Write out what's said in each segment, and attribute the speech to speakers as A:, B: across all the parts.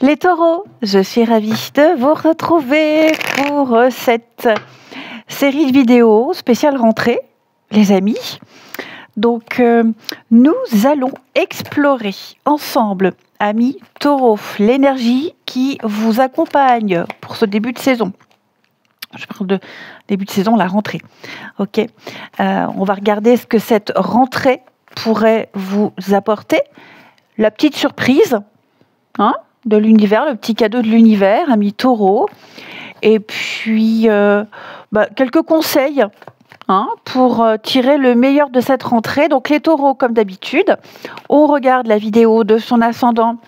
A: Les taureaux, je suis ravie de vous retrouver pour cette série de vidéos spéciale rentrée, les amis. Donc, nous allons explorer ensemble, amis taureaux, l'énergie qui vous accompagne pour ce début de saison. Je parle de début de saison, la rentrée. Ok. On va regarder ce que cette rentrée pourrait vous apporter. La petite surprise, de l'univers, le petit cadeau de l'univers, amis taureaux. Et puis, quelques conseils pour tirer le meilleur de cette rentrée. Donc, les taureaux, comme d'habitude, on regarde la vidéo de son ascendant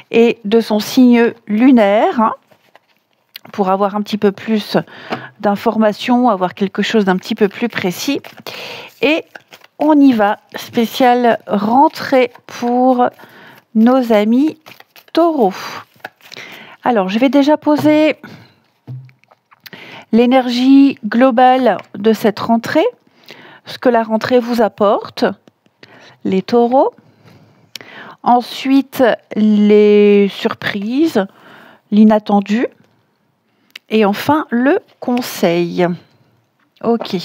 A: et de son signe lunaire pour avoir un petit peu plus d'informations, avoir quelque chose d'un petit peu plus précis. Et on y va, spéciale rentrée pour nos amis taureaux. Alors, je vais déjà poser l'énergie globale de cette rentrée, ce que la rentrée vous apporte, les taureaux. Ensuite, les surprises, l'inattendu. Et enfin, le conseil. Ok.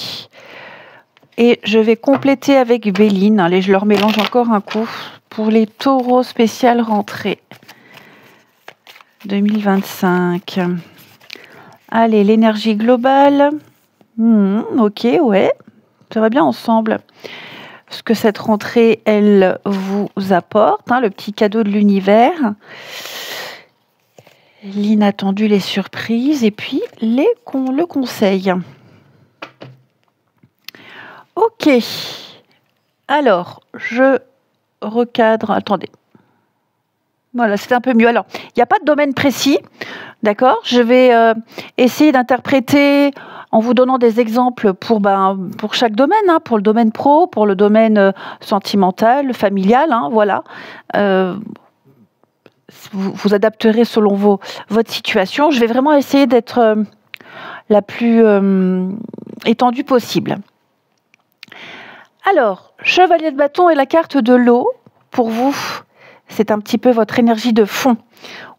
A: Et je vais compléter avec Béline. Allez, je leur mélange encore un coup pour les taureaux spéciales rentrée 2025. Allez, l'énergie globale. Ok, ouais. Ça va bien ensemble. Ce que cette rentrée, elle vous apporte. Le petit cadeau de l'univers. L'inattendu, les surprises. Et puis, le conseil. Ok. Alors, je recadre. Attendez. Voilà, c'est un peu mieux. Alors, il n'y a pas de domaine précis, d'accord? Je vais essayer d'interpréter en vous donnant des exemples pour chaque domaine, pour le domaine pro, pour le domaine sentimental, familial, voilà. Vous adapterez selon votre situation. Je vais vraiment essayer d'être la plus étendue possible. Alors, chevalier de bâton et la carte de l'eau, pour vous, c'est un petit peu votre énergie de fond.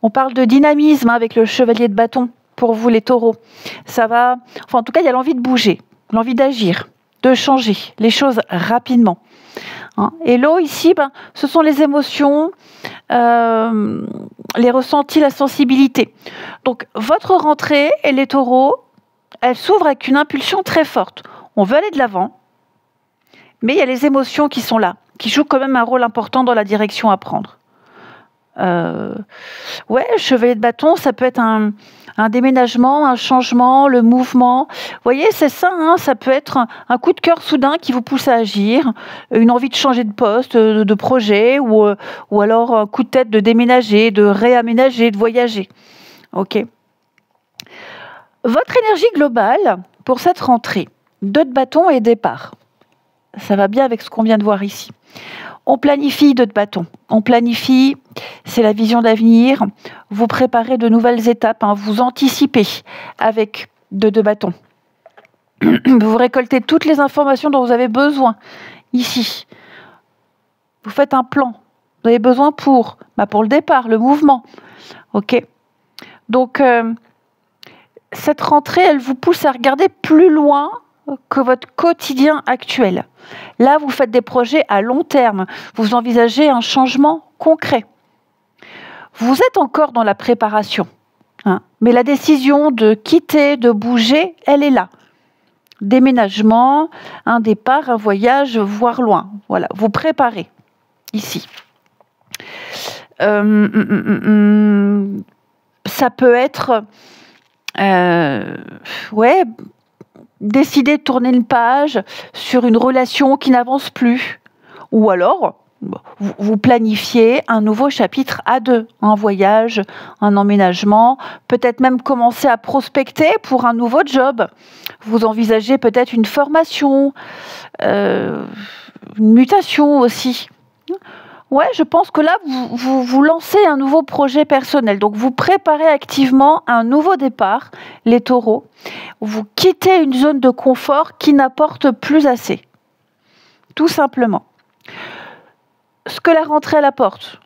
A: On parle de dynamisme avec le chevalier de bâton pour vous les taureaux. Ça va, en tout cas, il y a l'envie de bouger, l'envie d'agir, de changer les choses rapidement. Et l'eau ici, ce sont les émotions, les ressentis, la sensibilité. Donc, votre rentrée et les taureaux, elle s'ouvre avec une impulsion très forte. On veut aller de l'avant, mais il y a les émotions qui sont là, qui jouent quand même un rôle important dans la direction à prendre. Chevalier de bâton, ça peut être un déménagement, un changement, le mouvement. Vous voyez, c'est ça, ça peut être un coup de cœur soudain qui vous pousse à agir, une envie de changer de poste, de projet, ou alors un coup de tête de déménager, de réaménager, de voyager. Ok. Votre énergie globale pour cette rentrée, 2 de bâton et départ. Ça va bien avec ce qu'on vient de voir ici. On planifie 2 de bâton. On planifie, c'est la vision d'avenir. Vous préparez de nouvelles étapes, vous anticipez avec 2 de bâton. Vous récoltez toutes les informations dont vous avez besoin ici. Vous faites un plan. Vous avez besoin pour le départ, le mouvement. Ok. Donc, cette rentrée, elle vous pousse à regarder plus loin que votre quotidien actuel. Là, vous faites des projets à long terme. Vous envisagez un changement concret. Vous êtes encore dans la préparation. Mais la décision de quitter, de bouger, elle est là. Déménagement, un départ, un voyage, voire loin. Voilà, vous préparez ici. Ça peut être... décider de tourner une page sur une relation qui n'avance plus. Ou alors, vous planifiez un nouveau chapitre à 2, un voyage, un emménagement, peut-être même commencer à prospecter pour un nouveau job. Vous envisagez peut-être une formation, une mutation aussi. Ouais, je pense que là, vous lancez un nouveau projet personnel. Donc, vous préparez activement un nouveau départ, les taureaux. Vous quittez une zone de confort qui n'apporte plus assez. Tout simplement. Ce que la rentrée elle apporte,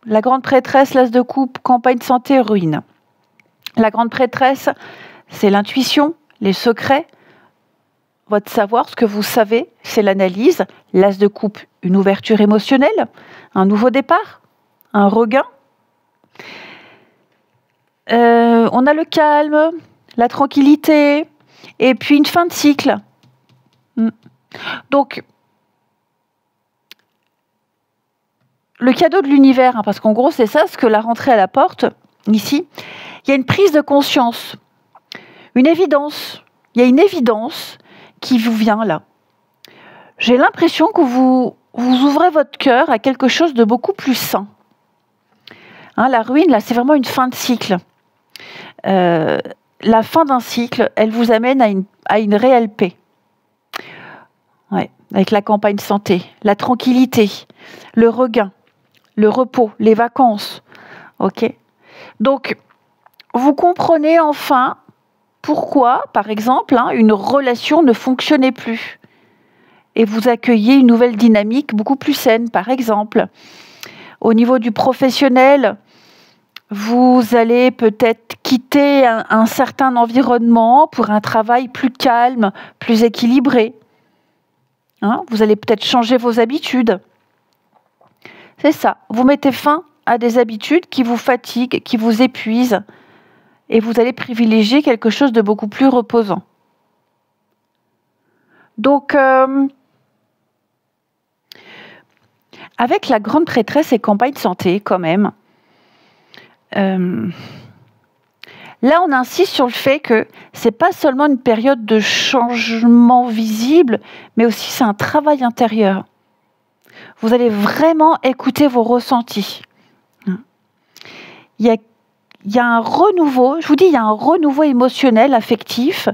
A: La grande prêtresse, l'as de coupe, campagne santé, ruine. La grande prêtresse, c'est l'intuition, les secrets, votre savoir, ce que vous savez, c'est l'analyse. L'as de coupe, une ouverture émotionnelle, un nouveau départ, un regain. On a le calme, la tranquillité, et puis une fin de cycle. Donc, le cadeau de l'univers, parce qu'en gros, c'est ça, ce que la rentrée elle apporte, ici. Il y a une prise de conscience, une évidence. Il y a une évidence qui vous vient là. J'ai l'impression que vous ouvrez votre cœur à quelque chose de beaucoup plus sain. La ruine, là, c'est vraiment une fin de cycle. La fin d'un cycle, elle vous amène à une réelle paix. Ouais, avec la campagne santé, la tranquillité, le regain, le repos, les vacances. Ok. Donc, vous comprenez enfin pourquoi, par exemple, une relation ne fonctionnait plus. Et vous accueillez une nouvelle dynamique beaucoup plus saine, par exemple. Au niveau du professionnel, vous allez peut-être quitter un certain environnement pour un travail plus calme, plus équilibré. Vous allez peut-être changer vos habitudes. C'est ça. Vous mettez fin à des habitudes qui vous fatiguent, qui vous épuisent, et vous allez privilégier quelque chose de beaucoup plus reposant. Donc, avec la grande prêtresse et campagne santé, quand même, là, on insiste sur le fait que c'est pas seulement une période de changement visible, mais aussi c'est un travail intérieur. Vous allez vraiment écouter vos ressentis. Il y a un renouveau, je vous dis, il y a un renouveau émotionnel, affectif.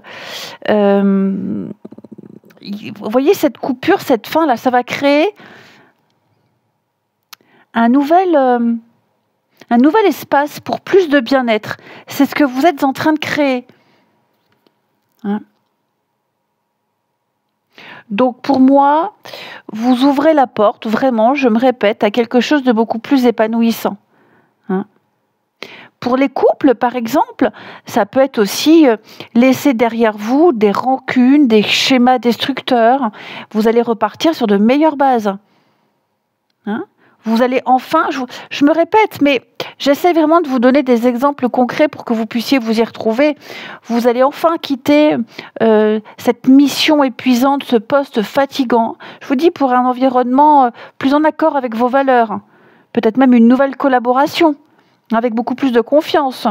A: Vous voyez cette coupure, cette fin là, ça va créer un nouvel espace pour plus de bien-être. C'est ce que vous êtes en train de créer. Donc pour moi, vous ouvrez la porte, vraiment, je me répète, à quelque chose de beaucoup plus épanouissant. Pour les couples, par exemple, ça peut être aussi laisser derrière vous des rancunes, des schémas destructeurs. Vous allez repartir sur de meilleures bases. Vous allez enfin, je me répète, mais j'essaie vraiment de vous donner des exemples concrets pour que vous puissiez vous y retrouver. Vous allez enfin quitter cette mission épuisante, ce poste fatigant. Je vous dis, pour un environnement plus en accord avec vos valeurs. Peut-être même une nouvelle collaboration, avec beaucoup plus de confiance.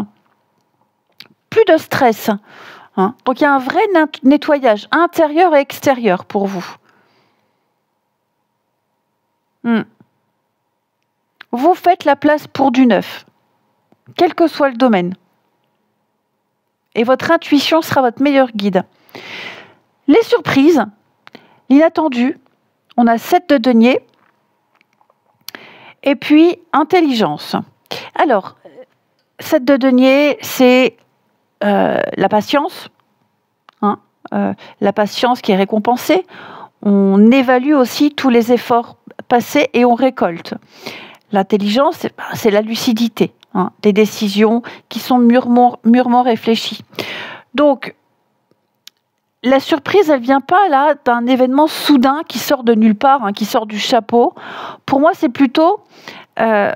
A: Plus de stress. Donc il y a un vrai nettoyage intérieur et extérieur pour vous. Vous faites la place pour du neuf, quel que soit le domaine. Et votre intuition sera votre meilleur guide. Les surprises, l'inattendu, on a 7 de denier, et puis intelligence. Alors, 7 de denier, c'est la patience, la patience qui est récompensée. On évalue aussi tous les efforts passés et on récolte. L'intelligence, c'est la lucidité, des décisions qui sont mûrement réfléchies. Donc, la surprise, elle ne vient pas là d'un événement soudain qui sort de nulle part, qui sort du chapeau. Pour moi, c'est plutôt la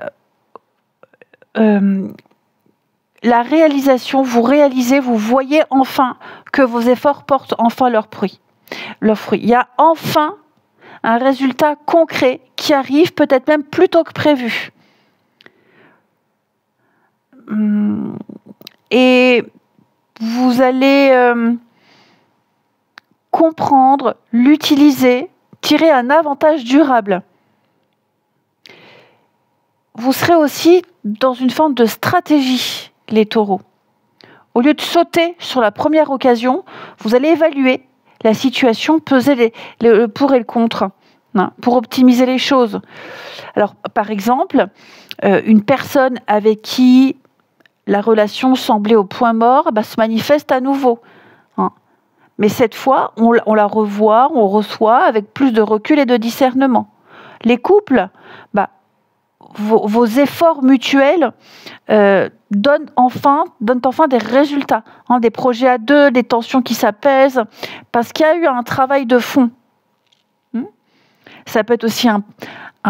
A: réalisation. Vous réalisez, vous voyez enfin que vos efforts portent enfin leurs fruits. Il y a enfin un résultat concret qui arrive peut-être même plus tôt que prévu. Et vous allez comprendre, l'utiliser, tirer un avantage durable. Vous serez aussi dans une forme de stratégie, les taureaux. Au lieu de sauter sur la première occasion, vous allez évaluer la situation, peser le pour et le contre, pour optimiser les choses. Alors, par exemple, une personne avec qui la relation semblait au point mort se manifeste à nouveau. Mais cette fois, on la revoit, on reçoit avec plus de recul et de discernement. Les couples, vos efforts mutuels donnent enfin des résultats, hein, des projets à deux, des tensions qui s'apaisent, parce qu'il y a eu un travail de fond. Ça peut être aussi un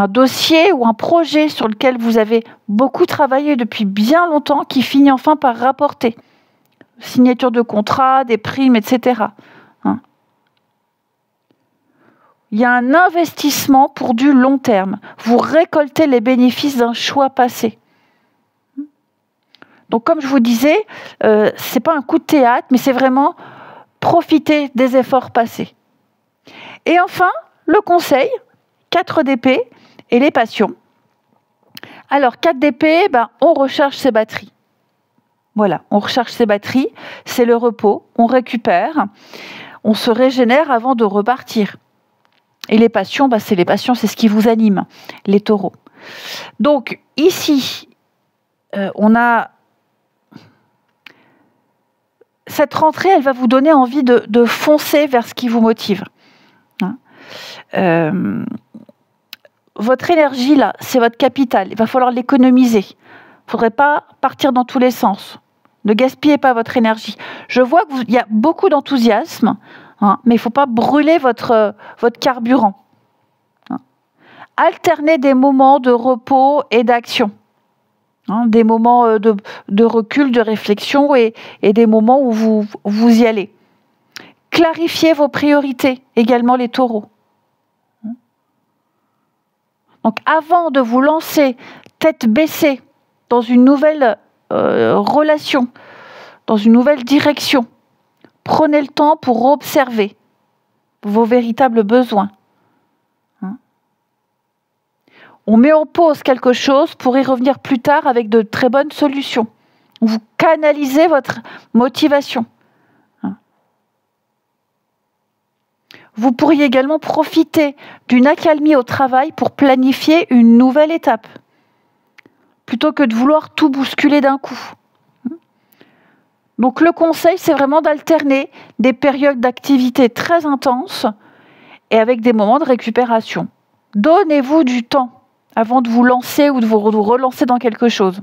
A: dossier ou un projet sur lequel vous avez beaucoup travaillé depuis bien longtemps qui finit enfin par rapporter. Signature de contrat, des primes, etc. Hein. Il y a un investissement pour du long terme. Vous récoltez les bénéfices d'un choix passé. Donc, comme je vous disais, ce n'est pas un coup de théâtre, mais c'est vraiment profiter des efforts passés. Et enfin, le conseil, 4 d'épée et les passions. Alors, 4 d'épée, on recharge ses batteries. Voilà, on recharge ses batteries, c'est le repos, on récupère, on se régénère avant de repartir. Et les passions, c'est ce qui vous anime, les taureaux. Donc, ici, on a... Cette rentrée, elle va vous donner envie de foncer vers ce qui vous motive. Votre énergie, là, c'est votre capital. Il va falloir l'économiser. Il ne faudrait pas partir dans tous les sens. Ne gaspillez pas votre énergie. Je vois qu'il y a beaucoup d'enthousiasme, mais il ne faut pas brûler votre carburant. Alternez des moments de repos et d'action. Des moments de recul, de réflexion et des moments où vous y allez. Clarifiez vos priorités, également les taureaux. Donc avant de vous lancer tête baissée dans une nouvelle relation, dans une nouvelle direction, prenez le temps pour observer vos véritables besoins. On met en pause quelque chose pour y revenir plus tard avec de très bonnes solutions. Vous canalisez votre motivation. Vous pourriez également profiter d'une accalmie au travail pour planifier une nouvelle étape, plutôt que de vouloir tout bousculer d'un coup. Donc le conseil, c'est vraiment d'alterner des périodes d'activité très intenses et avec des moments de récupération. Donnez-vous du temps avant de vous lancer ou de vous relancer dans quelque chose.